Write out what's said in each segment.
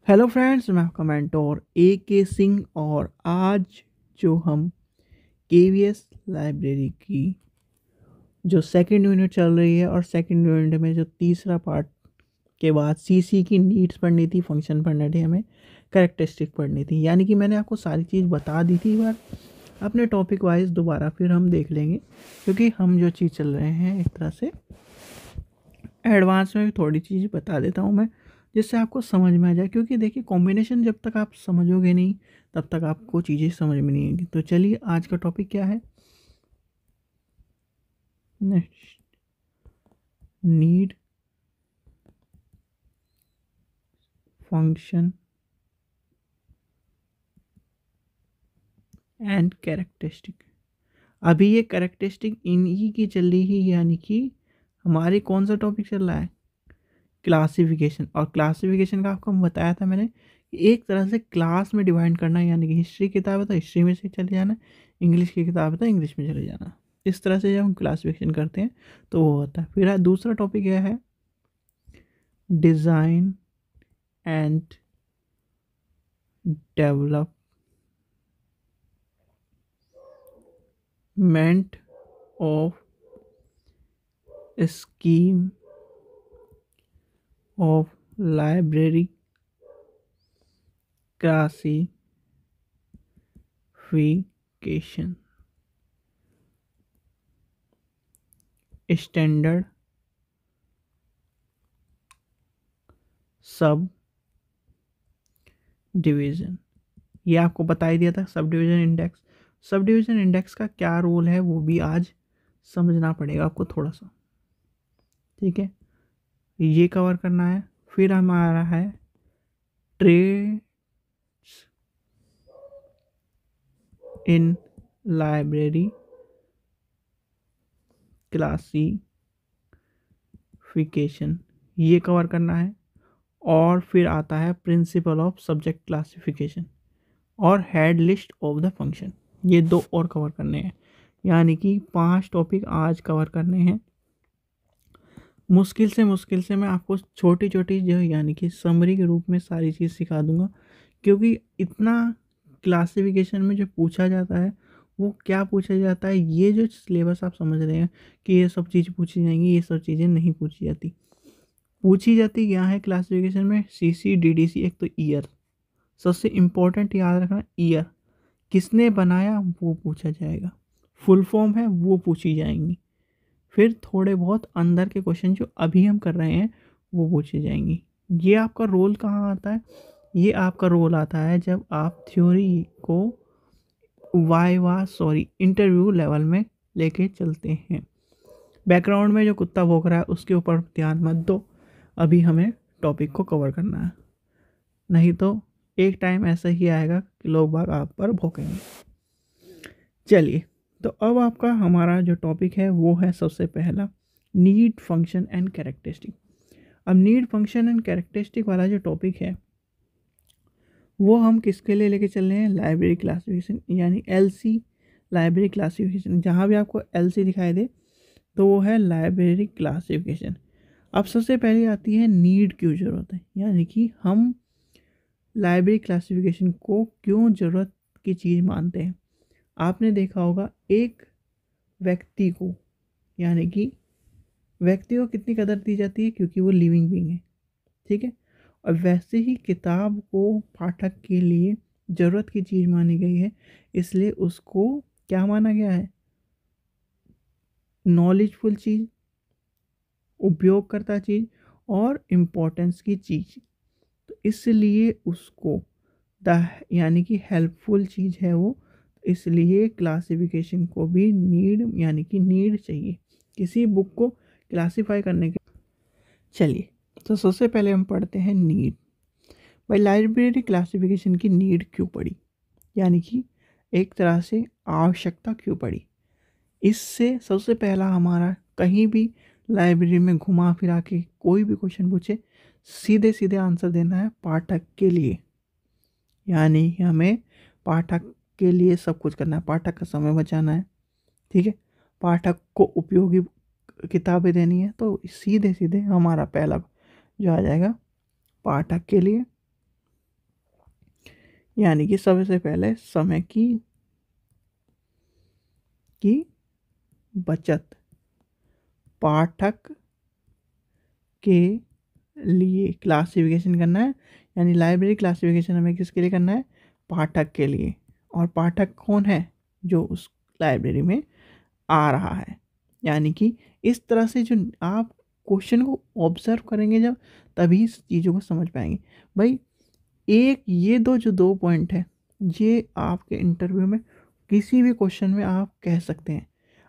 Hello friends, मैं आपका mentor ए के सिंह। और आज जो हम केवीएस लाइब्रेरी की जो सेकंड यूनिट चल रही है, और सेकंड यूनिट में जो तीसरा पार्ट के बाद सीसी की नीड्स पढ़नी थी, फंक्शन पढ़ने थे, हमें कैरेक्टरिस्टिक पढ़नी थी। यानी कि मैंने आपको सारी चीज़ बता दी थी। बार अपने टॉपिक वाइज दोबारा फिर हम देख लेंगे, क्योंकि हम जो चीज़ चल रहे हैं एक तरह से एडवांस में भी थोड़ी चीज़ बता देता हूँ मैं, जिससे आपको समझ में आ जाए। क्योंकि देखिए, कॉम्बिनेशन जब तक आप समझोगे नहीं तब तक आपको चीज़ें समझ में नहीं आएंगी। तो चलिए, आज का टॉपिक क्या है? Next, need, function and characteristic. अभी ये कैरेक्टरिस्टिक इन्हीं की चल रही है, यानी कि हमारे कौन सा टॉपिक चल रहा है? क्लासिफिकेशन। और क्लासिफिकेशन का आपको बताया था मैंने कि एक तरह से क्लास में डिवाइड करना है। यानी कि हिस्ट्री किताब है तो हिस्ट्री में से चले जाना, इंग्लिश की किताब है तो इंग्लिश में चले जाना। इस तरह से जब हम क्लासिफिकेशन करते हैं तो वो होता है। फिर दूसरा टॉपिक यह है design and development of scheme of library classification, standard, sub division. ये आपको बता ही दिया था। Sub division index, sub division index का क्या रोल है वो भी आज समझना पड़ेगा आपको थोड़ा सा। ठीक है, ये कवर करना है। फिर हमारा है ट्रेड्स इन लाइब्रेरी क्लासिफिकेशन, ये कवर करना है। और फिर आता है प्रिंसिपल ऑफ सब्जेक्ट क्लासिफिकेशन और head list of the function. ये दो और कवर करने हैं, यानी कि 5 टॉपिक आज कवर करने हैं। मुश्किल से मैं आपको छोटी छोटी जो यानी कि समरी के रूप में सारी चीज़ सिखा दूंगा। क्योंकि इतना क्लासिफिकेशन में जो पूछा जाता है वो क्या पूछा जाता है, ये जो सिलेबस आप समझ रहे हैं कि ये सब चीज़ पूछी जाएंगी, ये सब चीज़ें नहीं पूछी जाती। पूछी जाती क्या है क्लासिफिकेशन में? सी सी डी डी सी। एक तो ईयर सबसे इम्पोर्टेंट याद रखना, ईयर किसने बनाया वो पूछा जाएगा, फुल फॉर्म है वो पूछी जाएंगी। फिर थोड़े बहुत अंदर के क्वेश्चन जो अभी हम कर रहे हैं वो पूछे जाएंगी। ये आपका रोल कहाँ आता है? ये आपका रोल आता है जब आप थ्योरी को इंटरव्यू लेवल में लेके चलते हैं। बैकग्राउंड में जो कुत्ता भौंक रहा है उसके ऊपर ध्यान मत दो, अभी हमें टॉपिक को कवर करना है। नहीं तो एक टाइम ऐसा ही आएगा कि लोग बाग आप पर भौंकेंगे। चलिए, तो अब आपका हमारा जो टॉपिक है वो है सबसे पहला नीड, फंक्शन एंड कैरेक्टरिस्टिक। अब नीड, फंक्शन एंड कैरेक्टरिस्टिक वाला जो टॉपिक है वो हम किसके लिए लेके चल रहे हैं? लाइब्रेरी क्लासिफिकेशन, यानी एलसी लाइब्रेरी क्लासिफिकेशन। जहाँ भी आपको एलसी दिखाई दे तो वो है लाइब्रेरी क्लासिफिकेशन। अब सबसे पहले आती है नीड क्यों ज़रूरत है, यानी कि हम लाइब्रेरी क्लासिफिकेशन को क्यों ज़रूरत की चीज़ मानते हैं। आपने देखा होगा एक व्यक्ति को, यानी कि व्यक्ति को कितनी कदर दी जाती है? क्योंकि वो लिविंग बीइंग है। ठीक है, और वैसे ही किताब को पाठक के लिए ज़रूरत की चीज़ मानी गई है, इसलिए उसको क्या माना गया है? नॉलेजफुल चीज़, उपयोगकर्ता चीज़ और इम्पोर्टेंस की चीज़। तो इसलिए उसको द यानी कि हेल्पफुल चीज़ है वो। इसलिए क्लासिफिकेशन को भी नीड यानी कि नीड चाहिए किसी बुक को क्लासिफाई करने के। चलिए, तो सबसे पहले हम पढ़ते हैं नीड। भाई, लाइब्रेरी क्लासिफिकेशन की नीड क्यों पड़ी, यानी कि एक तरह से आवश्यकता क्यों पड़ी? इससे सबसे पहला हमारा, कहीं भी लाइब्रेरी में घुमा फिरा के कोई भी क्वेश्चन पूछे, सीधे सीधे आंसर देना है पाठक के लिए। यानी हमें पाठक के लिए सब कुछ करना है, पाठक का समय बचाना है। ठीक है, पाठक को उपयोगी किताबें देनी है। तो सीधे सीधे हमारा पहला जो आ जाएगा पाठक के लिए, यानी कि सबसे पहले समय की बचत पाठक के लिए क्लासिफिकेशन करना है। यानी लाइब्रेरी क्लासिफिकेशन हमें किसके लिए करना है? पाठक के लिए। और पाठक कौन है? जो उस लाइब्रेरी में आ रहा है। यानी कि इस तरह से जो आप क्वेश्चन को ऑब्जर्व करेंगे जब, तभी इस चीज़ों को समझ पाएंगे। भाई एक ये दो पॉइंट है, ये आपके इंटरव्यू में किसी भी क्वेश्चन में आप कह सकते हैं।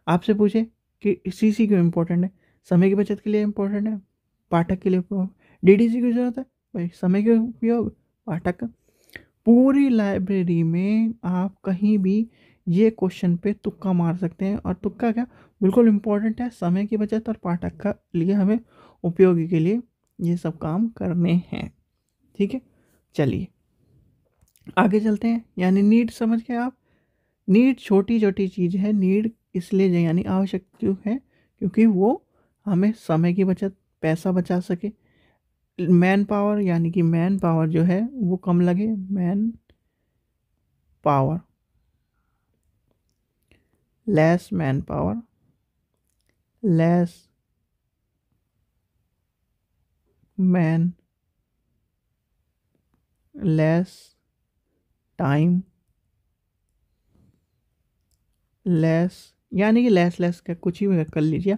आपसे पूछे कि सीसी क्यों इम्पोर्टेंट है? समय की बचत के लिए इम्पोर्टेंट है, पाठक के लिए डीडीसी की जरूरत है, भाई समय के उपयोग पाठक। पूरी लाइब्रेरी में आप कहीं भी ये क्वेश्चन पे तुक्का मार सकते हैं। और तुक्का क्या, बिल्कुल इम्पोर्टेंट है। समय की बचत और पाठक का लिए हमें उपयोगी के लिए ये सब काम करने हैं। ठीक है, चलिए आगे चलते हैं। यानी नीड समझ गए आप? नीड छोटी छोटी चीज़ है। नीड इसलिए यानी आवश्यक क्यों है? क्योंकि वो हमें समय की बचत, पैसा बचा सके। मैन पावर, यानी कि मैन पावर जो है वो कम लगे। Man power, less man power, less man, less time, less, यानी कि लेस का कुछ ही कर लीजिए,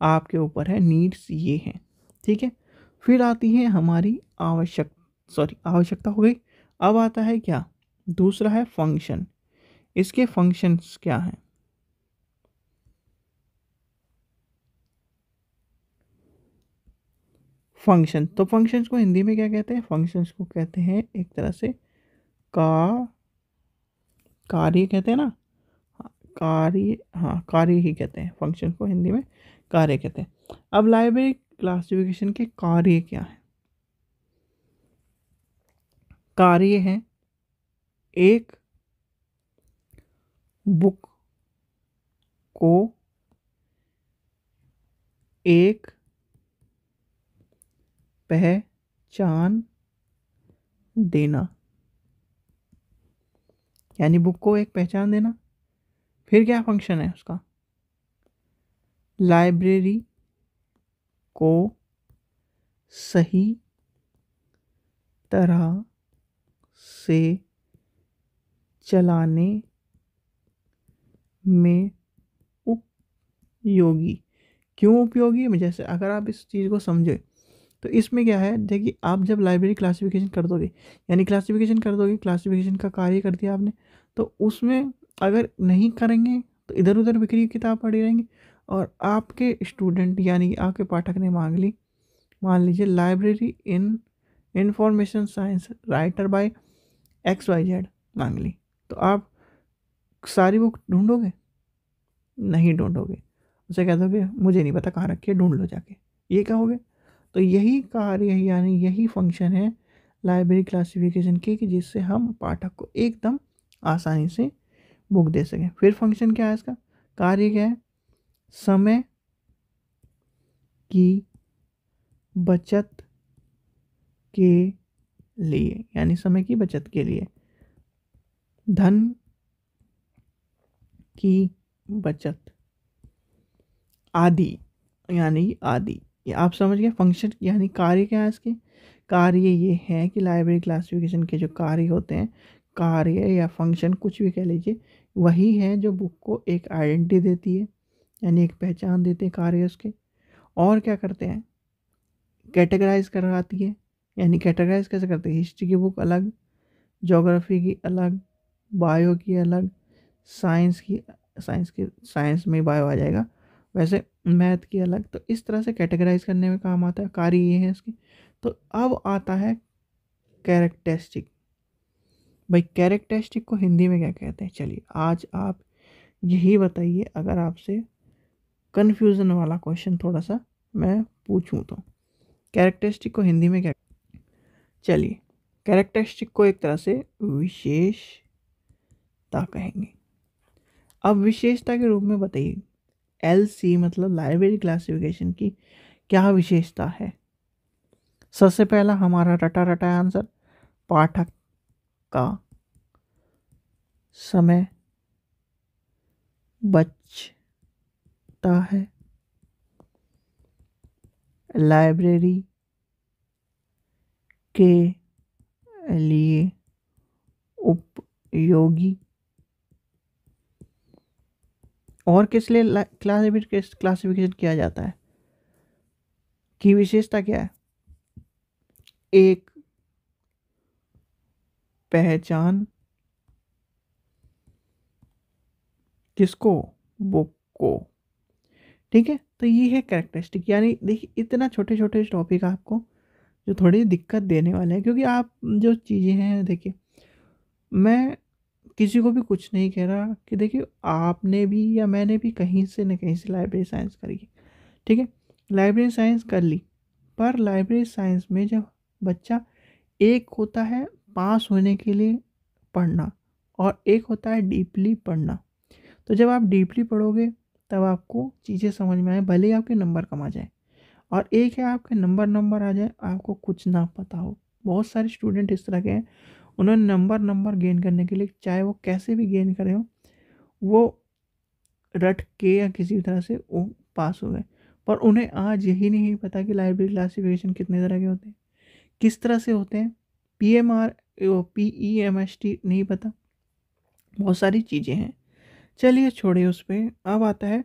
आपके ऊपर है। नीड्स ये हैं। ठीक है, फिर आती है हमारी आवश्यकता हो गई। अब आता है क्या? दूसरा है फंक्शन। इसके फंक्शंस क्या हैं? फंक्शन, तो फंक्शंस को हिंदी में क्या कहते हैं? फंक्शंस को कहते हैं एक तरह से का कार्य कहते हैं ना। हाँ, कार्य, हाँ कार्य ही कहते हैं फंक्शन को, हिंदी में कार्य कहते हैं। अब लाइब्रेरी क्लासिफिकेशन के कार्य क्या है? कार्य है एक बुक को एक पहचान देना। यानी बुक को एक पहचान देना। फिर क्या फंक्शन है उसका? लाइब्रेरी को सही तरह से चलाने में उपयोगी। क्यों उपयोगी? जैसे अगर आप इस चीज़ को समझे तो इसमें क्या है, देखिए आप जब लाइब्रेरी क्लासिफिकेशन कर दोगे, यानी क्लासिफिकेशन कर दोगे, क्लासिफिकेशन का कार्य कर दिया आपने, तो उसमें अगर नहीं करेंगे तो इधर उधर बिखरी किताब पड़ी रहेंगी। और आपके स्टूडेंट यानी कि आपके पाठक ने मांग ली, मान लीजिए library in information science writer bye XYZ मांग ली, तो आप सारी बुक ढूंढोगे? नहीं ढूंढोगे। उसे कह दोगे मुझे नहीं पता कहाँ रखी है, ढूंढ लो जाके, ये कहोगे। तो यही कार्य यानी यही फंक्शन है लाइब्रेरी क्लासिफिकेशन के, कि जिससे हम पाठक को एकदम आसानी से बुक दे सकें। फिर फंक्शन क्या है इसका? कार्य क्या है? समय की बचत के लिए, यानी समय की बचत के लिए। धन की बचत आदि, यानी आदि। ये आप समझ गए फंक्शन यानी कार्य क्या है इसके? कार्य ये है कि लाइब्रेरी क्लासिफिकेशन के जो कार्य होते हैं, कार्य या फंक्शन कुछ भी कह लीजिए, वही है जो बुक को एक आइडेंटिटी देती है, यानी एक पहचान देते हैं कार्य उसके। और क्या करते हैं? कैटेगराइज करवाती है। यानी कैटेगराइज कैसे करते हैं? हिस्ट्री की बुक अलग, ज्योग्राफी की अलग, बायो की अलग, साइंस की, साइंस में बायो आ जाएगा, वैसे मैथ की अलग। तो इस तरह से कैटेगराइज करने में काम आता है, कार्य ये है इसकी। तो अब आता है कैरेक्टरिस्टिक। भाई कैरेक्टरिस्टिक को हिंदी में क्या कहते हैं? चलिए आज आप यही बताइए, अगर आपसे कन्फ्यूज़न वाला क्वेश्चन थोड़ा सा मैं पूछूं तो कैरेक्टरिस्टिक को हिंदी में क्या? चलिए कैरेक्टरिस्टिक को एक तरह से विशेषता कहेंगे। अब विशेषता के रूप में बताइए, LC मतलब लाइब्रेरी क्लासिफिकेशन की क्या विशेषता है? सबसे पहला हमारा रटा रटा आंसर, पाठक का समय बचता है, लाइब्रेरी के लिए उपयोगी। और किस लिए क्लासिफिकेशन किया जाता है की विशेषता क्या है? एक, पहचान किसको? बुक को। ठीक है, तो ये है कैरेक्टरिस्टिक। यानी देखिए इतना छोटे छोटे टॉपिक आपको जो थोड़ी दिक्कत देने वाले हैं, क्योंकि आप जो चीज़ें हैं, देखिए मैं किसी को भी कुछ नहीं कह रहा कि देखिए आपने भी या मैंने भी कहीं से न कहीं से लाइब्रेरी साइंस करी है। ठीक है, लाइब्रेरी साइंस कर ली, पर लाइब्रेरी साइंस में जब बच्चा, एक होता है पास होने के लिए पढ़ना और एक होता है डीपली पढ़ना। तो जब आप डीपली पढ़ोगे तब आपको चीज़ें समझ में आए, भले ही आपके नंबर कम आ जाए। और एक है आपके नंबर आ जाए, आपको कुछ ना पता हो। बहुत सारे स्टूडेंट इस तरह के हैं, उन्होंने नंबर गेन करने के लिए, चाहे वो कैसे भी गेन करे हो, वो रट के या किसी भी तरह से वो पास हो गए। पर उन्हें आज यही नहीं पता कि लाइब्रेरी क्लासिफिकेशन कितने तरह के होते हैं, किस तरह से होते हैं, PMR PEMST नहीं पता, बहुत सारी चीज़ें हैं। चलिए छोड़िए उस पर, अब आता है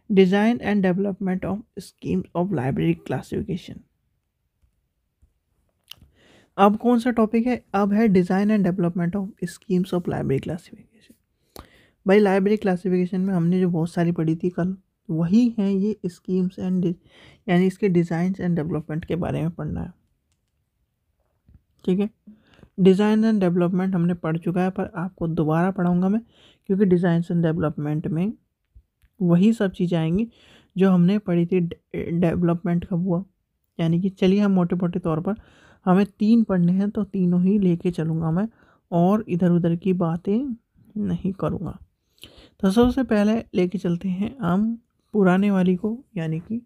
design and development of schemes of library classification. अब कौन सा टॉपिक है? अब है design and development of schemes of library classification. भाई लाइब्रेरी क्लासिफिकेशन में हमने जो बहुत सारी पढ़ी थी कल, वही हैं ये स्कीम्स एंड, यानी इसके डिज़ाइन एंड डेवलपमेंट के बारे में पढ़ना है। ठीक है, डिज़ाइन एंड डेवलपमेंट हमने पढ़ चुका है, पर आपको दोबारा पढ़ाऊँगा मैं, क्योंकि डिज़ाइन एंड डेवलपमेंट में वही सब चीज़ें आएंगी जो हमने पढ़ी थी। डेवलपमेंट कब हुआ, यानी कि चलिए हम मोटे मोटे तौर पर, हमें 3 पढ़ने हैं तो तीनों ही लेके चलूँगा मैं, और इधर उधर की बातें नहीं करूँगा। तो सबसे पहले लेके चलते हैं हम पुराने वाली को, यानी कि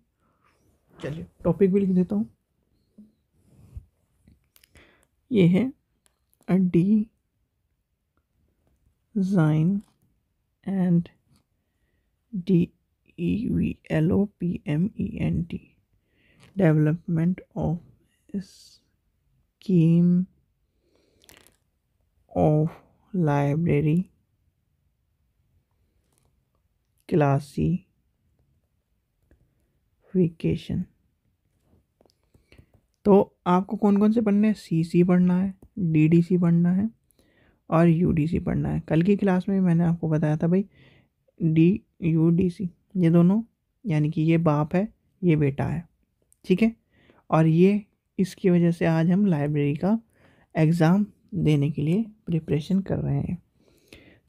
चलिए टॉपिक भी लिख देता हूँ। ये है design and DEVLOPMENT development of scheme of library classification. तो आपको कौन कौन से पढ़ने हैं? CC पढ़ना है, DDC पढ़ना है और UDC पढ़ना है। कल की क्लास में मैंने आपको बताया था भाई, DUDC ये दोनों, यानी कि ये बाप है, ये बेटा है। ठीक है, और ये इसकी वजह से आज हम लाइब्रेरी का एग्ज़ाम देने के लिए प्रिपरेशन कर रहे हैं।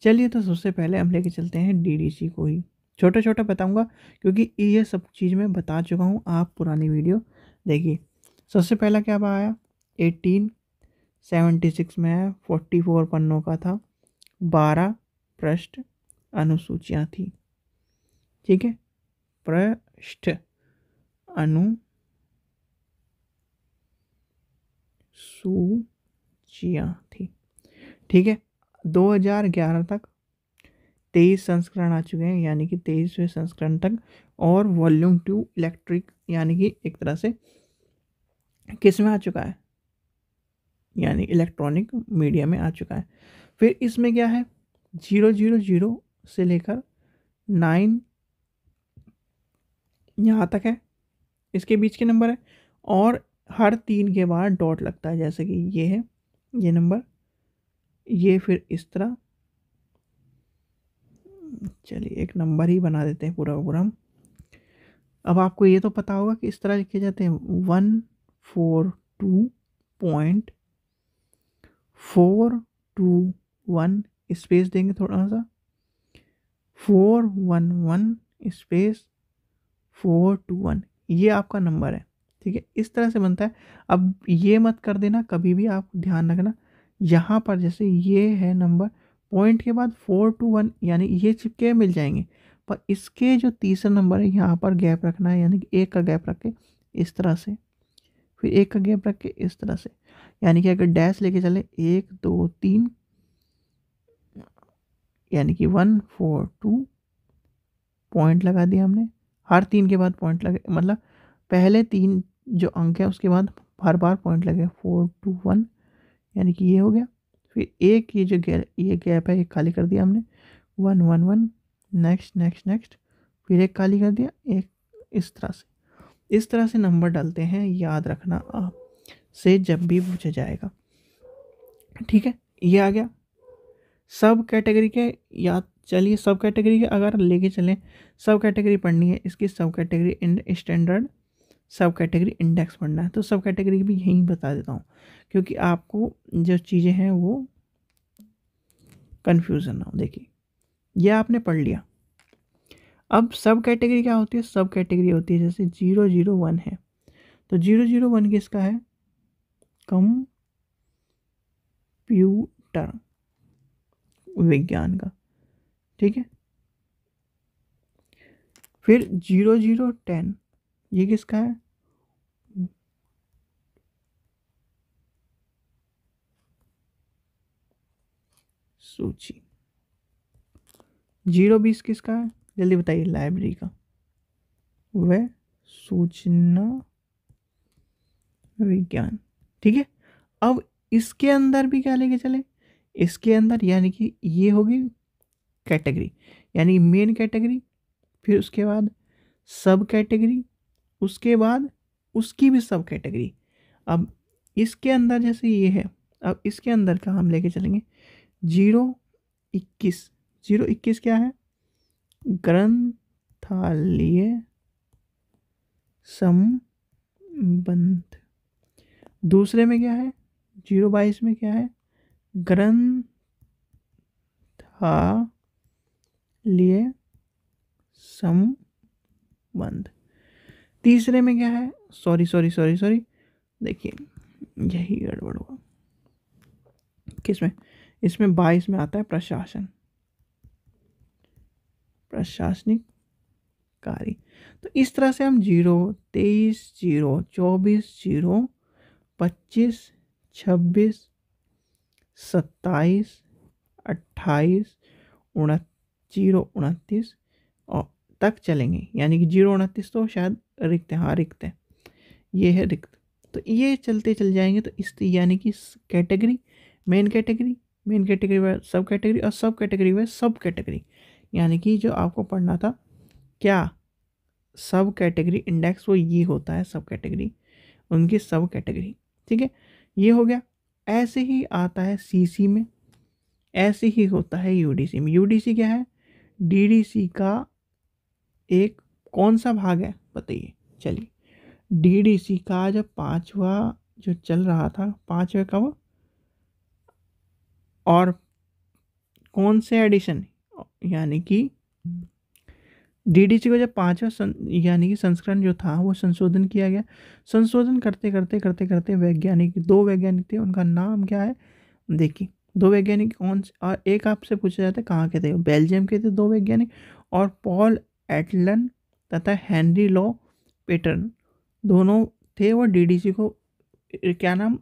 चलिए, तो सबसे पहले हम लेके चलते हैं DDC को ही। छोटा छोटा बताऊंगा क्योंकि ये सब चीज़ मैं बता चुका हूँ, आप पुरानी वीडियो देखिए। सबसे पहला क्या आया? 1876 में आया, 44 पन्नों का था, 12 पृष्ठ अनुसूचियाँ थी। ठीक है, पृष्ठ अनुसूचियाँ थी। ठीक है, 2011 तक 23 संस्करण आ चुके हैं, यानी कि 23वें संस्करण तक, और वॉल्यूम 2 इलेक्ट्रिक, यानी कि एक तरह से किस में आ चुका है, यानी इलेक्ट्रॉनिक मीडिया में आ चुका है। फिर इसमें क्या है, 000 से लेकर 9 यहाँ तक है, इसके बीच के नंबर है, और हर 3 के बाद डॉट लगता है, जैसे कि ये है ये नंबर, ये फिर इस तरह। चलिए एक नंबर ही बना देते हैं पूरा पूरा हम। अब आपको ये तो पता होगा कि इस तरह लिखे जाते हैं, 142.421 स्पेस देंगे थोड़ा सा, 411 स्पेस 421, ये आपका नंबर है। ठीक है, इस तरह से बनता है। अब ये मत कर देना कभी भी, आप ध्यान रखना, यहाँ पर जैसे ये है नंबर, पॉइंट के बाद 421, यानी ये चिपके मिल जाएंगे, पर इसके जो तीसरा नंबर है यहाँ पर गैप रखना है, यानी कि 1 का गैप रख के इस तरह से, फिर 1 का गैप रख के इस तरह से, यानी कि अगर डैश लेके चले 1 2 3, यानी कि 142 पॉइंट लगा दिया हमने, हर 3 के बाद पॉइंट लगे, मतलब पहले 3 जो अंक है उसके बाद हर बार पॉइंट लगे, 421 यानी कि ये हो गया। फिर एक ये जो ये गैप है ये खाली कर दिया हमने, 111, नेक्स्ट नेक्स्ट नेक्स्ट, फिर एक खाली कर दिया, एक, इस तरह से नंबर डालते हैं, याद रखना आप से जब भी पूछा जाएगा। ठीक है, ये आ गया सब कैटेगरी के। याद चलिए सब कैटेगरी के अगर लेके चलें, सब कैटेगरी पढ़नी है, इसकी सब कैटेगरी स्टैंडर्ड, सब कैटेगरी इंडेक्स पढ़ना है, तो सब कैटेगरी भी यहीं बता देता हूँ क्योंकि आपको जो चीज़ें हैं वो कन्फ्यूज़न ना हो। देखिए ये आपने पढ़ लिया। अब सब कैटेगरी क्या होती है? सब कैटेगरी होती है जैसे 001 है, तो 001 किसका है? कंप्यूटर विज्ञान का। ठीक है, फिर 0010 ये किसका है? सूची। 020 किसका है? जल्दी बताइए। लाइब्रेरी का, वह सूचना विज्ञान। ठीक है, अब इसके अंदर भी क्या लेके चले? इसके अंदर यानी कि ये होगी कैटेगरी, यानी मेन कैटेगरी, फिर उसके बाद सब कैटेगरी, उसके बाद उसकी भी सब कैटेगरी। अब इसके अंदर जैसे ये है, अब इसके अंदर का हम लेके चलेंगे 021। 021 क्या है? ग्रंथालय संबंध। दूसरे में क्या है? 022 में क्या है? ग्रंथालय संबंध। तीसरे में क्या है? सॉरी देखिए यही गड़बड़ हुआ। किसमें? इसमें 22 में आता है प्रशासन, प्रशासनिक कार्य। तो इस तरह से हम 0, 23, 0, 24, 0, 25, 26, 27, 28, 29 और तक चलेंगे, यानी कि 029 तो शायद रिक्त है, हाँ रिक्त है, ये है रिक्त। तो ये चलते चल जाएंगे। तो इस यानी कि category, main category, main category व सब कैटेगरी, और सब कैटेगरी व सब कैटेगरी, यानी कि जो आपको पढ़ना था क्या, सब कैटेगरी इंडेक्स, वो ये होता है सब कैटेगरी, उनकी सब कैटेगरी। ठीक है, ये हो गया। ऐसे ही आता है सीसी में, ऐसे ही होता है यूडीसी में। यूडीसी क्या है? डीडीसी का एक कौन सा भाग है बताइए। चलिए, डीडीसी का जब 5वां जो चल रहा था, 5वें का वो, और कौन से एडिशन, यानी कि डीडीसी को जब 5वां यानी कि संस्करण जो था वो संशोधन किया गया। संशोधन करते करते करते करते वैज्ञानिक, 2 वैज्ञानिक थे, उनका नाम क्या है? देखिए 2 वैज्ञानिक कौन से, और एक आपसे पूछा जाता है कहाँ के थे? बेल्जियम के थे 2 वैज्ञानिक, और पॉल एटलन तथा हेनरी लॉ पेटर्न, दोनों थे। वो डीडीसी को क्या नाम,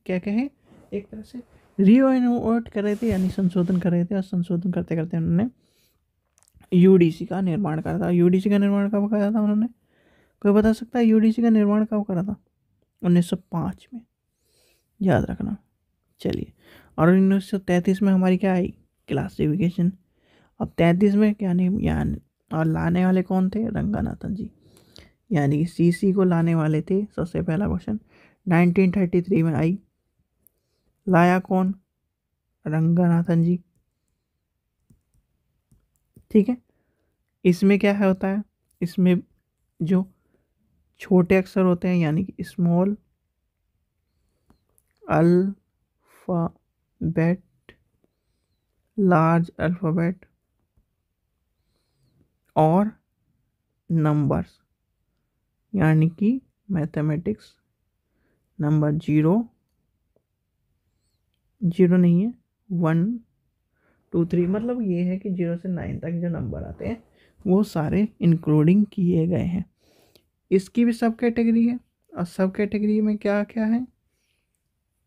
क्या कहें, एक तरह से रीइनोवेट कर रहे थे, यानी संशोधन कर रहे थे, और संशोधन करते करते उन्होंने यूडीसी का निर्माण करा था। यूडीसी का निर्माण कब करा था उन्होंने? कोई बता सकता है यूडीसी का निर्माण कब करा था? 1905 में, याद रखना। चलिए, और 1933 में हमारी क्या आई? क्लासिफिकेशन। अब 33 में क्या नहीं, यानी और लाने वाले कौन थे? रंगनाथन जी, यानी कि सीसी को लाने वाले थे। सबसे पहला क्वेश्चन 1933 में आई, लाया कौन? रंगनाथन जी। ठीक है, इसमें क्या है होता है? इसमें जो छोटे अक्षर होते हैं, यानी कि स्मॉल अल्फाबेट, लार्ज अल्फाबेट और नंबर्स, यानी कि मैथमेटिक्स नंबर 0 नहीं है, 1 2 3, मतलब ये है कि 0 से 9 तक जो नंबर आते हैं वो सारे इंक्लूडिंग किए गए हैं। इसकी भी सब कैटेगरी है, और सब कैटेगरी में क्या क्या है?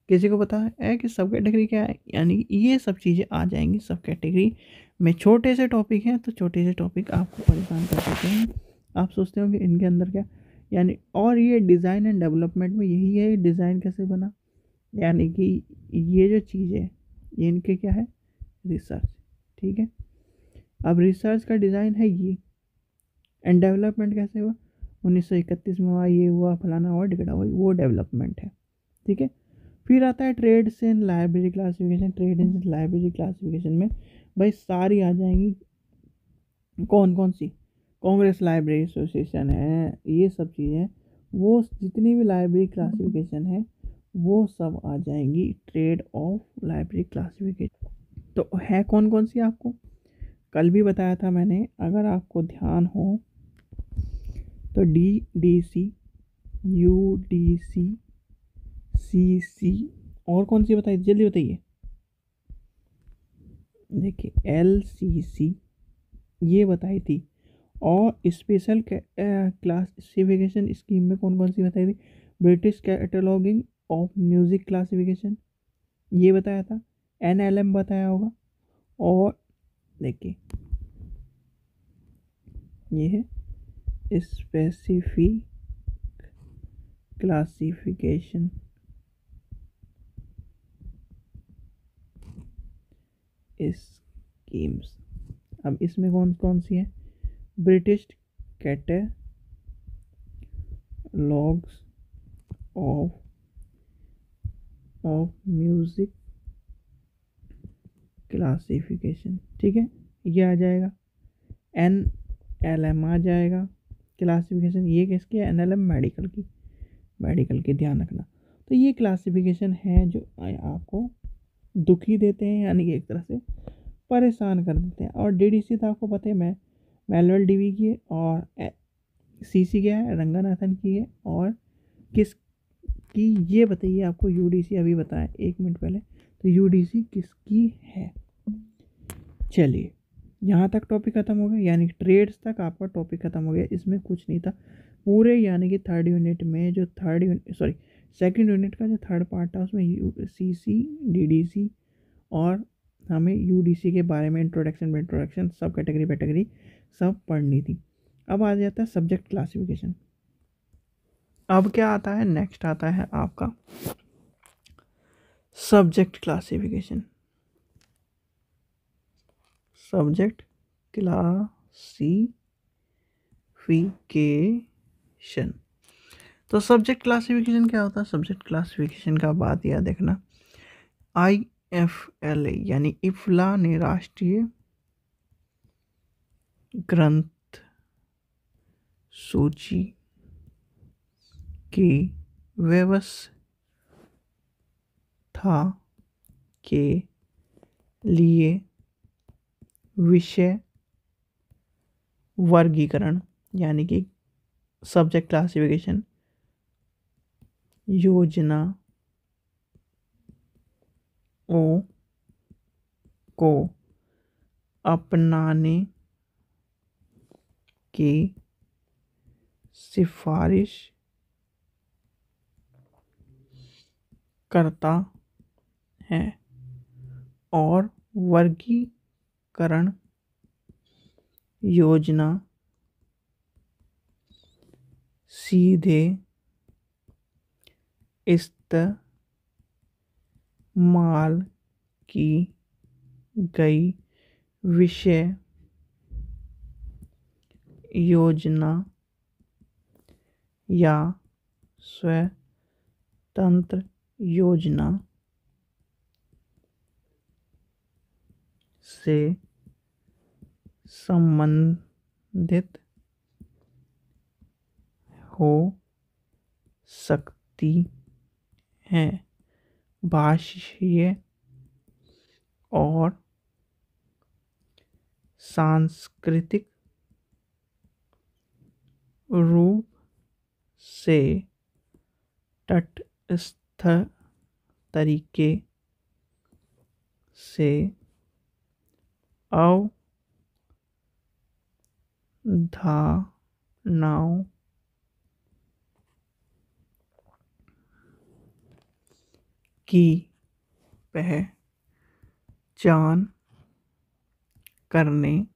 किसी को पता है कि सब कैटेगरी क्या है? यानी ये सब चीज़ें आ जाएंगी सब कैटेगरी में छोटे से टॉपिक हैं, तो छोटे से टॉपिक आपको परेशान कर देते हैं। आप सोचते हो कि इनके अंदर क्या, यानी और ये डिज़ाइन एंड डेवलपमेंट में यही है, डिज़ाइन कैसे बना, यानी कि ये जो चीज़ है ये इनके क्या है, रिसर्च। ठीक है, अब रिसर्च का डिज़ाइन है ये, एंड डेवलपमेंट कैसे हुआ, 1931 में हुआ, ये हुआ, फलाना हुआ, टिकड़ा हुआ, वो डेवलपमेंट है। ठीक है, फिर आता है trends in library classification. Trend in library classification में भाई सारी आ जाएंगी, कौन कौन सी, कांग्रेस लाइब्रेरी एसोसिएशन है, ये सब चीज़ें, वो जितनी भी लाइब्रेरी क्लासिफिकेशन है वो सब आ जाएंगी ट्रेड ऑफ लाइब्रेरी क्लासिफिकेशन। तो है कौन कौन सी, आपको कल भी बताया था मैंने, अगर आपको ध्यान हो तो DDC, UDC, CC, और कौन सी बताई, जल्दी बताइए। देखिए LCC ये बताई थी, और स्पेशल क्लासिफिकेशन स्कीम में कौन कौन सी बताई थी, British cataloguing of music classification ये बताया था, NLM बताया होगा, और देखिए ये है स्पेसिफिक क्लासिफिकेशन स्कीम्स। अब इसमें कौन कौन सी है, British catalogues of music classification. ठीक है, ये आ जाएगा, NLM आ जाएगा क्लासिफिकेशन, ये किसकी है, NLM मेडिकल की, मेडिकल की ध्यान रखना। तो ये क्लासिफिकेशन है जो आपको दुखी देते हैं, यानी कि एक तरह से परेशान कर देते हैं। और DDC तो आपको पता है, मैं मैनुअल DB की है, और CC क्या है, रंगनाथन की है, और किस की ये बताइए आपको, UDC अभी बताएं 1 मिनट पहले, तो UDC किसकी है। चलिए यहाँ तक टॉपिक ख़त्म हो गया, यानी ट्रेड्स तक आपका टॉपिक ख़त्म हो गया, इसमें कुछ नहीं था पूरे, यानी कि थर्ड यूनिट में जो सेकंड यूनिट का जो थर्ड पार्ट था उसमें CC, DDC और हमें UDC के बारे में इंट्रोडक्शन सब कैटेगरी सब पढ़नी थी। अब आ जाता है सब्जेक्ट क्लासिफिकेशन। अब क्या आता है, नेक्स्ट आता है आपका सब्जेक्ट क्लासिफिकेशन। सब्जेक्ट क्लासिफिकेशन, तो सब्जेक्ट क्लासिफिकेशन क्या होता है, सब्जेक्ट क्लासिफिकेशन का बात याद देखना, IFLA यानी इफ्ला ने राष्ट्रीय ग्रंथ सूची की व्यवस्था के लिए विषय वर्गीकरण, यानी कि सब्जेक्ट क्लासिफिकेशन योजना को अपनाने की सिफारिश करता है, और वर्गीकरण योजना सीधे इस्तेमाल की गई विषय योजना या स्वतंत्र योजना से संबंधित हो सकती है। भाषीय और सांस्कृतिक रूप से तटस्थ तरीके से अवधारणाओं की पहचान करने।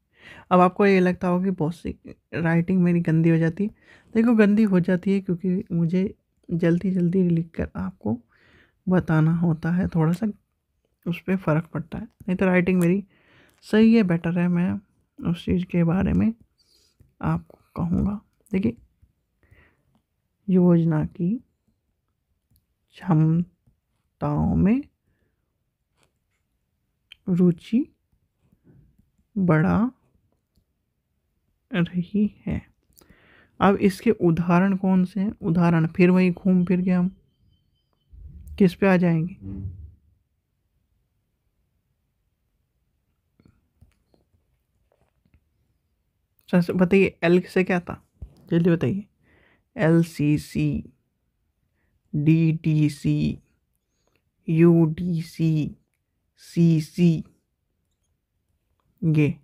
अब आपको ये लगता होगा कि बहुत सी राइटिंग मेरी गंदी हो जाती है। देखो गंदी हो जाती है क्योंकि मुझे जल्दी जल्दी लिख कर आपको बताना होता है, थोड़ा सा उस पर फ़र्क पड़ता है। नहीं तो राइटिंग मेरी सही है, बेटर है। मैं उस चीज़ के बारे में आपको कहूँगा। देखिए, योजना की क्षमताओं में रुचि बढ़ा रही है। अब इसके उदाहरण कौन से हैं? उदाहरण फिर वही घूम फिर के हम किस पे आ जाएंगे? सबसे बताइए, एल से क्या था, जल्दी बताइए। LCC, DDC, UDC, CC, ये।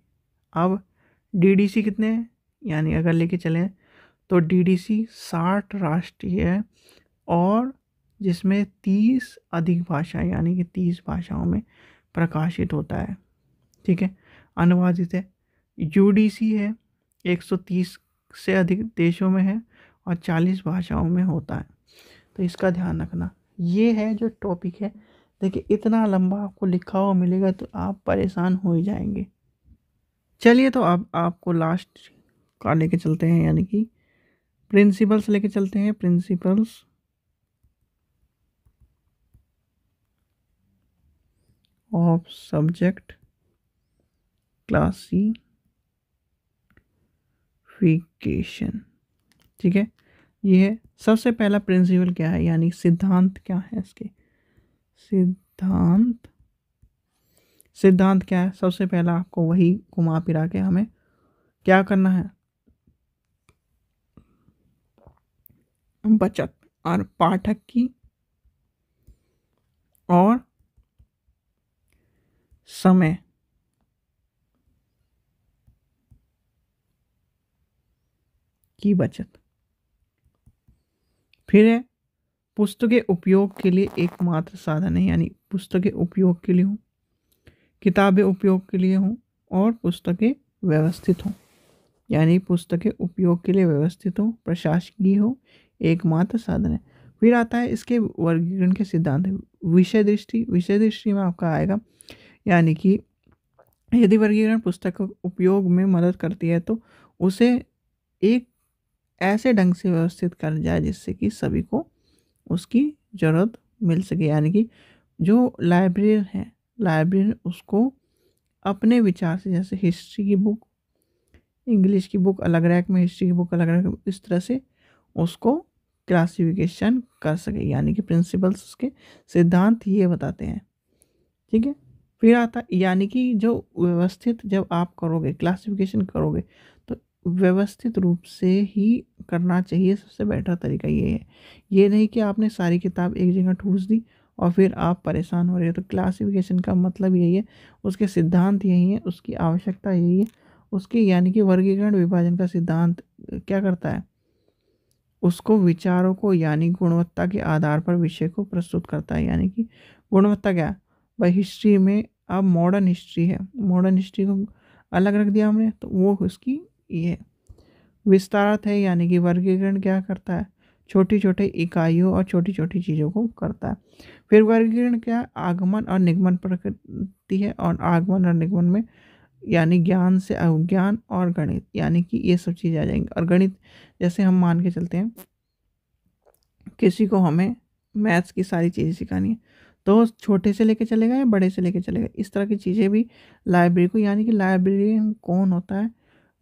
अब DDC कितने हैं? यानी अगर लेके चलें तो DDC 60 राष्ट्रीय है और जिसमें 30 अधिक भाषा यानी कि 30 भाषाओं में प्रकाशित होता है। ठीक है, अनुवादित है। UDC है, 130 से अधिक देशों में है और 40 भाषाओं में होता है। तो इसका ध्यान रखना। ये है जो टॉपिक है। देखिए, इतना लंबा आपको लिखा हुआ मिलेगा तो आप परेशान हो ही जाएंगे। चलिए, तो अब आपको लास्ट का लेके चलते हैं, यानी कि प्रिंसिपल्स लेके चलते हैं। Principles of subject classification. ठीक है, ये है। सबसे पहला प्रिंसिपल क्या है, यानी सिद्धांत क्या है इसके? सिद्धांत क्या है? सबसे पहला आपको वही घुमा फिरा के हमें क्या करना है? बचत और पाठक की और समय की बचत। फिर है पुस्तकें उपयोग के लिए एकमात्र साधन है, यानी पुस्तकें उपयोग के लिए हों, किताबें उपयोग के लिए हों और पुस्तकें व्यवस्थित हों। यानी पुस्तकें उपयोग के लिए व्यवस्थित हों, प्रशासकीय हो, एकमात्र साधन है। फिर आता है इसके वर्गीकरण के सिद्धांत। विषय दृष्टि में आपका आएगा, यानी कि यदि वर्गीकरण पुस्तक उपयोग में मदद करती है तो उसे एक ऐसे ढंग से व्यवस्थित कर जाए जिससे कि सभी को उसकी ज़रूरत मिल सके। यानी कि जो लाइब्रेरियन है, लाइब्रेरियन उसको अपने विचार से, जैसे हिस्ट्री की बुक, इंग्लिश की बुक अलग रैक में, हिस्ट्री की बुक अलग रैक में, इस तरह से उसको क्लासिफिकेशन कर सके। यानी कि प्रिंसिपल्स, उसके सिद्धांत ये बताते हैं। ठीक है, फिर आता यानी कि जो व्यवस्थित जब आप करोगे, क्लासिफिकेशन करोगे तो व्यवस्थित रूप से ही करना चाहिए। सबसे बेटर तरीका ये है। ये नहीं कि आपने सारी किताब एक जगह ठूस दी और फिर आप परेशान हो रहे हो। तो क्लासिफिकेशन का मतलब यही है, उसके सिद्धांत यही है, उसकी आवश्यकता यही है। उसकी यानी कि वर्गीकरण विभाजन का सिद्धांत क्या करता है? उसको विचारों को यानी गुणवत्ता के आधार पर विषय को प्रस्तुत करता है। यानी कि गुणवत्ता क्या? भाई हिस्ट्री में अब मॉडर्न हिस्ट्री है, मॉडर्न हिस्ट्री को अलग रख दिया हमने, तो वो उसकी ये है। विस्तारत है, यानी कि वर्गीकरण क्या करता है? छोटी छोटी इकाइयों और छोटी छोटी चीज़ों को करता है। फिर वर्गीकरण क्या? आगमन और निगमन पर करती है, और आगमन और निगमन में यानी ज्ञान से अज्ञान और गणित, यानी कि ये सब चीज़ें आ जाएंगी। और गणित जैसे हम मान के चलते हैं किसी को हमें मैथ्स की सारी चीज़ें सिखानी है तो छोटे से लेके चलेगा या बड़े से लेके चलेगा, इस तरह की चीज़ें भी लाइब्रेरी को। यानी कि लाइब्रेरियन कौन होता है?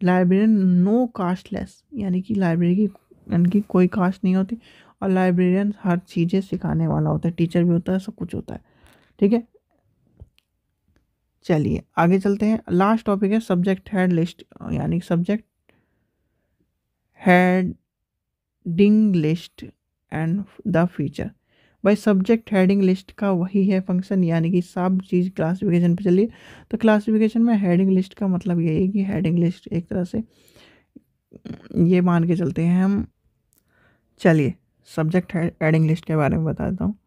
लाइब्रेरियन नो कास्टलेस, यानी कि लाइब्रेरी की यानी कि कोई कास्ट नहीं होती, और लाइब्रेरियन हर चीज़ें सिखाने वाला होता है, टीचर भी होता है, सब कुछ होता है। ठीक है, चलिए आगे चलते हैं। लास्ट टॉपिक है सब्जेक्ट हेड लिस्ट, यानी subject heading list and the feature. भाई सब्जेक्ट हेडिंग लिस्ट का वही है फंक्शन, यानी कि सब चीज़ क्लासिफिकेशन पे चलिए। तो क्लासिफिकेशन में हेडिंग लिस्ट का मतलब यही है कि हेडिंग लिस्ट एक तरह से ये मान के चलते हैं हम। चलिए सब्जेक्ट हेडिंग लिस्ट के बारे में बता देता हूँ।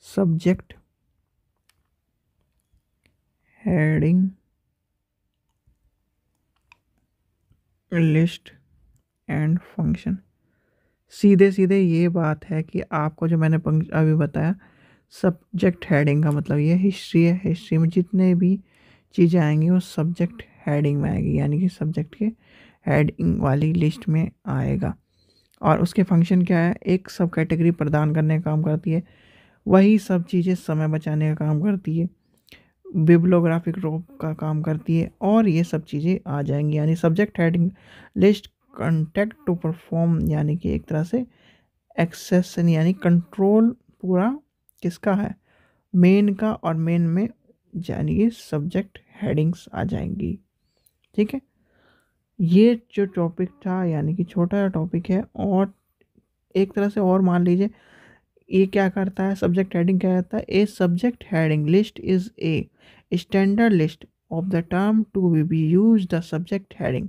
Subject heading list and function. सीधे सीधे ये बात है कि आपको जो मैंने अभी बताया, सब्जेक्ट हेडिंग का मतलब ये हिस्ट्री है। हिस्ट्री में जितने भी चीज़ें आएंगी वो सब्जेक्ट हेडिंग में आएगी, यानी कि सब्जेक्ट के हेडिंग वाली लिस्ट में आएगा। और उसके फंक्शन क्या है, एक सब कैटेगरी प्रदान करने का काम करती है, वही सब चीज़ें समय बचाने का काम करती है, बिब्लोग्राफिक रो का काम करती है, और ये सब चीज़ें आ जाएंगी। यानी subject heading list contact to perform, यानी कि एक तरह से एक्सेस यानी कंट्रोल पूरा किसका है, मेन का, और मेन में यानी कि सब्जेक्ट हेडिंग्स आ जाएंगी। ठीक है, ये जो टॉपिक था यानी कि छोटा टॉपिक है, और एक तरह से और मान लीजिए ये क्या करता है, सब्जेक्ट हेडिंग क्या करता है, a subject heading list is a standard list of the term to be use the subject heading.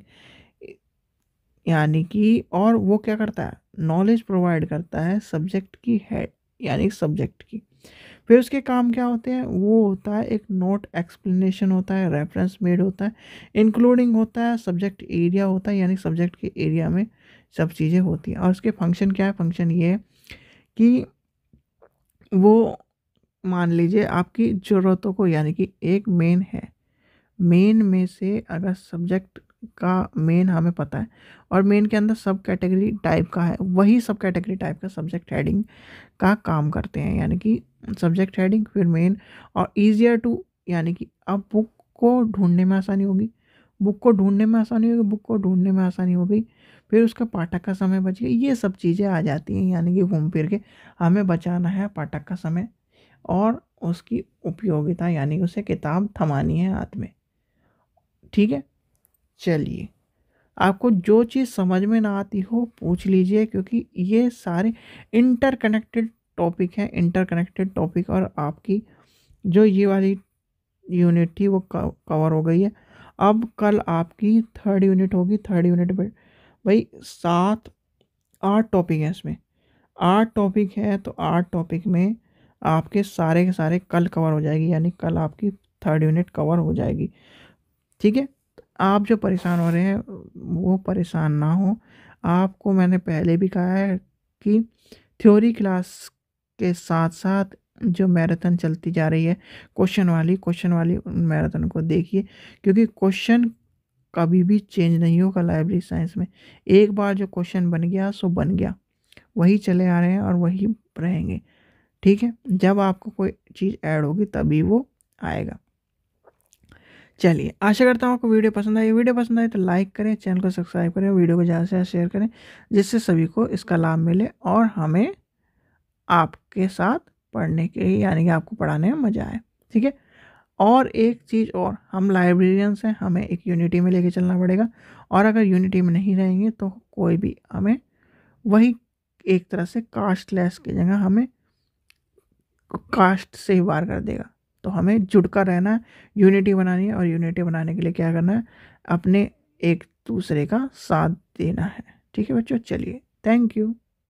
यानी कि और वो क्या करता है, नॉलेज प्रोवाइड करता है सब्जेक्ट की है, यानी सब्जेक्ट की। फिर उसके काम क्या होते हैं, वो होता है एक नोट, एक्सप्लेनेशन होता है, रेफरेंस मेड होता है, इंक्लूडिंग होता है, सब्जेक्ट एरिया होता है, यानी सब्जेक्ट के एरिया में सब चीज़ें होती हैं। और उसके फंक्शन क्या है, फंक्शन ये है कि वो मान लीजिए आपकी ज़रूरतों को, यानी कि एक मेन है, मेन में से अगर सब्जेक्ट का मेन हमें पता है और मेन के अंदर सब कैटेगरी टाइप का है, वही सब कैटेगरी टाइप का सब्जेक्ट हेडिंग का काम करते हैं। यानी कि सब्जेक्ट हेडिंग फिर मेन और ईजियर टू, यानी कि अब बुक को ढूंढने में आसानी होगी, बुक को ढूंढने में आसानी होगी, बुक को ढूंढने में आसानी हो गई, फिर उसका पाठक का समय बच गया, ये सब चीज़ें आ जाती हैं। यानी कि घूम फिर के हमें बचाना है पाठक का समय और उसकी उपयोगिता, यानी कि उसे किताब थमानी है हाथ में। ठीक है, चलिए, आपको जो चीज़ समझ में ना आती हो पूछ लीजिए, क्योंकि ये सारे इंटरकनेक्टेड टॉपिक हैं, इंटरकनेक्टेड टॉपिक। और आपकी जो ये वाली यूनिट थी वो कवर हो गई है। अब कल आपकी थर्ड यूनिट होगी। थर्ड यूनिट में भाई 7-8 टॉपिक हैं, इसमें 8 टॉपिक है, तो 8 टॉपिक में आपके सारे के सारे कल कवर हो जाएगी, यानी कल आपकी थर्ड यूनिट कवर हो जाएगी। ठीक है, आप जो परेशान हो रहे हैं वो परेशान ना हो। आपको मैंने पहले भी कहा है कि थ्योरी क्लास के साथ साथ जो मैराथन चलती जा रही है क्वेश्चन वाली उन मैराथन को देखिए, क्योंकि क्वेश्चन कभी भी चेंज नहीं होगा लाइब्रेरी साइंस में। एक बार जो क्वेश्चन बन गया सो बन गया, वही चले आ रहे हैं और वही रहेंगे। ठीक है, जब आपको कोई चीज़ ऐड होगी तभी वो आएगा। चलिए, आशा करता हूँ आपको वीडियो पसंद आई। वीडियो पसंद आए तो लाइक करें, चैनल को सब्सक्राइब करें, वीडियो को ज़्यादा से ज़्यादा शेयर करें, जिससे सभी को इसका लाभ मिले और हमें आपके साथ पढ़ने के, यानी कि आपको पढ़ाने में मज़ा आए। ठीक है, और एक चीज़ और, हम लाइब्रेरियंस हैं, हमें एक यूनिटी में लेके चलना पड़ेगा, और अगर यूनिटी में नहीं रहेंगे तो कोई भी हमें वही एक तरह से कास्टलेस की जगह हमें कास्ट से ही वार कर देगा। तो हमें जुड़कर रहना है, यूनिटी बनानी है, और यूनिटी बनाने के लिए क्या करना है, अपने एक दूसरे का साथ देना है। ठीक है बच्चों, चलिए, थैंक यू।